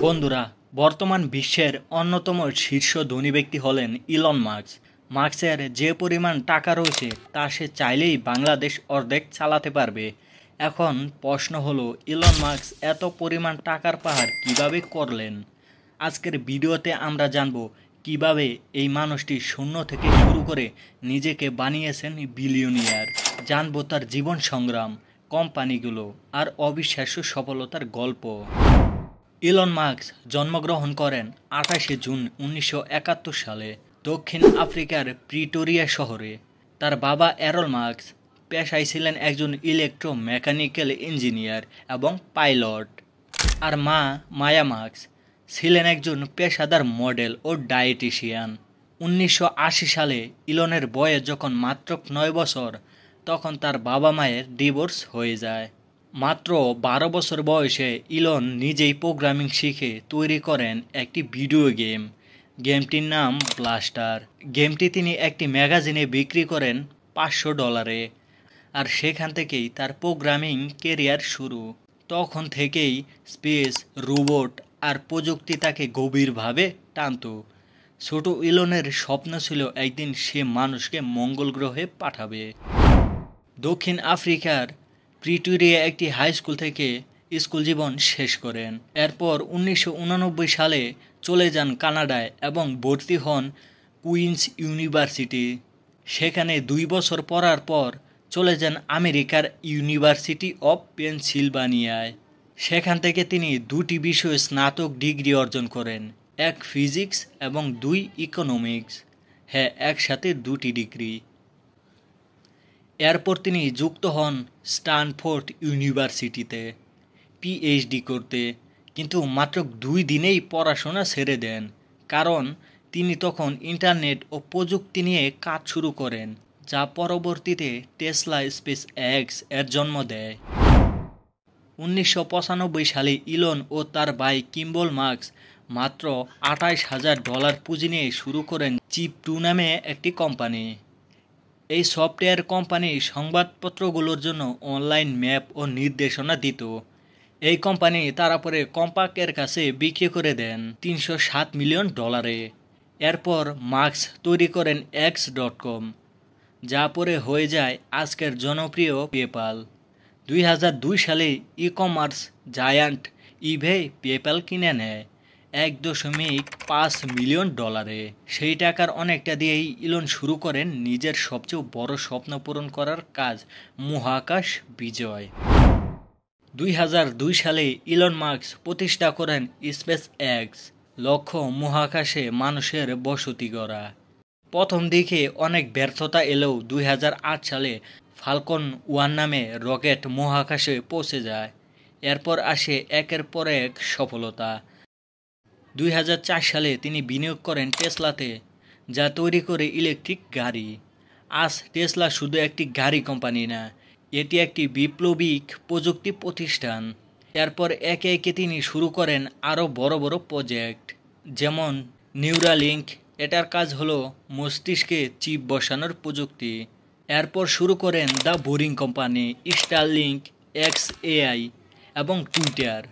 বন্ধুরা, বর্তমান বিশ্বের অন্যতম শীর্ষ ধনী ব্যক্তি হলেন ইলন মাস্ক। মাস্কের যে পরিমাণ টাকা রয়েছে তা সে চাইলেই বাংলাদেশ অর্ধেক চালাতে পারবে। এখন প্রশ্ন হলো, ইলন মাস্ক এত পরিমাণ টাকার পাহাড় কিভাবে করলেন? আজকের ভিডিওতে আমরা জানব কিভাবে এই মানুষটি শূন্য থেকে শুরু করে নিজেকে বানিয়েছেন বিলিয়নিয়ার। জানব তার জীবন সংগ্রাম, কোম্পানিগুলো আর অবিশ্বাস্য সফলতার গল্প। ইলন মাস্ক জন্মগ্রহণ করেন 28শে জুন 1971 সালে দক্ষিণ আফ্রিকার প্রিটোরিয়া শহরে। তার বাবা অ্যারল মাস্ক পেশায় ছিলেন একজন ইলেকট্রোমেকানিক্যাল ইঞ্জিনিয়ার এবং পাইলট, আর মা মায়া মাস্ক ছিলেন একজন পেশাদার মডেল ও ডায়েটিশিয়ান। 1980 সালে ইলনের বয়স যখন মাত্র 9 বছর, তখন তার বাবা মায়ের ডিভোর্স হয়ে যায়। মাত্র 12 বছর বয়সে ইলন নিজেই প্রোগ্রামিং শিখে তৈরি করেন একটি ভিডিও গেম। গেমটির নাম ব্লাস্টার। গেমটি তিনি একটি ম্যাগাজিনে বিক্রি করেন $500, আর সেখান থেকেই তার প্রোগ্রামিং কেরিয়ার শুরু। তখন থেকেই স্পেস, রোবট আর প্রযুক্তি তাকে গভীরভাবে টানত। ছোট ইলনের স্বপ্ন ছিল একদিন সে মানুষকে মঙ্গল গ্রহে পাঠাবে। দক্ষিণ আফ্রিকার প্রিটোরিয়া একটি হাই স্কুল থেকে স্কুল জীবন শেষ করেন। এরপর 1989 সালে চলে যান কানাডায় এবং ভর্তি হন কুইন্স ইউনিভার্সিটি। সেখানে 2 বছর পড়ার পর চলে যান আমেরিকার ইউনিভার্সিটি অব পেনসিলভানিয়ায়। সেখান থেকে তিনি 2টি বিষয়ে স্নাতক ডিগ্রি অর্জন করেন, এক ফিজিক্স এবং 2 ইকোনমিক্স। হ্যাঁ, একসাথে 2টি ডিগ্রি। এরপর তিনি যুক্ত হন স্ট্যানফোর্ড ইউনিভার্সিটিতে পিএইচডি করতে, কিন্তু মাত্র 2 দিনেই পড়াশোনা ছেড়ে দেন, কারণ তিনি তখন ইন্টারনেট ও প্রযুক্তি নিয়ে কাজ শুরু করেন, যা পরবর্তীতে টেসলা স্পেস এক্স এর জন্ম দেয়। 1995 সালে ইলন ও তার ভাই কিম্বল মাস্ক মাত্র $28,000 পুঁজি নিয়ে শুরু করেন চিপ2 নামে একটি কোম্পানি। এই সফটওয়্যার কোম্পানি সংবাদপত্রগুলোর জন্য অনলাইন ম্যাপ ও নির্দেশনা দিত। এই কোম্পানি তারা পরে কম্পাকের কাছে বিক্রি করে দেন $307 মিলিয়ন। এরপর মাস্ক তৈরি করেন X.com, যা পরে হয়ে যায় আজকের জনপ্রিয় পেপ্যাল। 2002 সালে ই-কমার্স জায়ান্ট ইবে পেপ্যাল কিনে নেয় $1.5 মিলিয়ন। সেই টাকার অনেকটা দিয়েই ইলন শুরু করেন নিজের সবচেয়ে বড় স্বপ্ন পূরণ করার কাজ, মহাকাশ বিজয়। 2002 সালে ইলন মাস্ক প্রতিষ্ঠা করেন স্পেস এক্স, লক্ষ্য মহাকাশে মানুষের বসতি গড়া। প্রথম দিকে অনেক ব্যর্থতা এলেও 2008 সালে ফালকন 1 নামে রকেট মহাকাশে পৌঁছে যায়। এরপর আসে একের পর এক সফলতা। 2004 সালে তিনি বিনিয়োগ করেন টেসলাতে, যা তৈরি করে ইলেকট্রিক গাড়ি। আজ টেসলা শুধু একটি গাড়ি কোম্পানি না, এটি একটি বিপ্লবিক প্রযুক্তি প্রতিষ্ঠান। এরপর একে একে তিনি শুরু করেন আরও বড় বড় প্রজেক্ট, যেমন নিউরালিঙ্ক। এটার কাজ হলো মস্তিষ্কে চিপ বসানোর প্রযুক্তি। এরপর শুরু করেন the boring company, Starlink, XAI এবং টুইটার।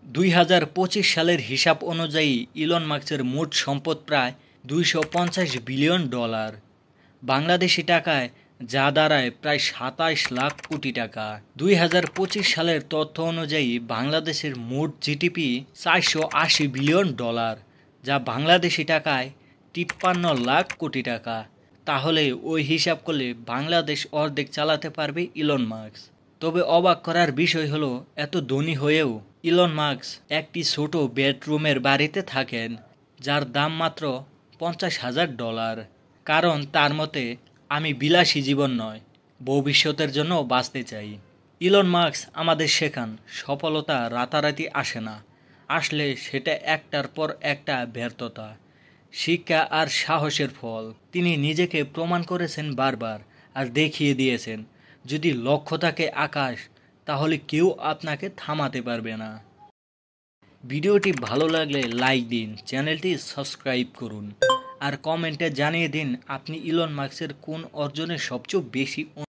2025 সালের হিসাব অনুযায়ী ইলন মাস্কের মোট সম্পদ প্রায় $250 বিলিয়ন, বাংলাদেশি টাকায় যা দাঁড়ায় প্রায় 27 লাখ কোটি টাকা। 2025 সালের তথ্য অনুযায়ী বাংলাদেশের মোট জিডিপি $480 বিলিয়ন, যা বাংলাদেশি টাকায় 53 লাখ কোটি টাকা। তাহলে ওই হিসাব করলে বাংলাদেশ অর্ধেক চালাতে পারবে ইলন মাস্ক। তবে অবাক করার বিষয় হলো, এত ধনী হয়েও ইলন মাস্ক একটি ছোট বেডরুমের বাড়িতে থাকেন, যার দাম মাত্র $50,000। কারণ তার মতে, আমি বিলাসী জীবন নয়, ভবিষ্যতের জন্য বাঁচতে চাই। ইলন মাস্ক আমাদের শেখান, সফলতা রাতারাতি আসে না, আসলে সেটা একটার পর একটা ব্যর্থতা, শিক্ষা আর সাহসের ফল। তিনি নিজেকে প্রমাণ করেছেন বারবার, আর দেখিয়ে দিয়েছেন, যদি লক্ষ্য থাকে আকাশ, তাহলে কেউ আপনাকে থামাতে পারবে না। ভিডিওটি ভালো লাগলে লাইক দিন, চ্যানেলটি সাবস্ক্রাইব করুন, আর কমেন্টে জানিয়ে দিন আপনি ইলন মাস্কের কোন অর্জনে সবচেয়ে বেশি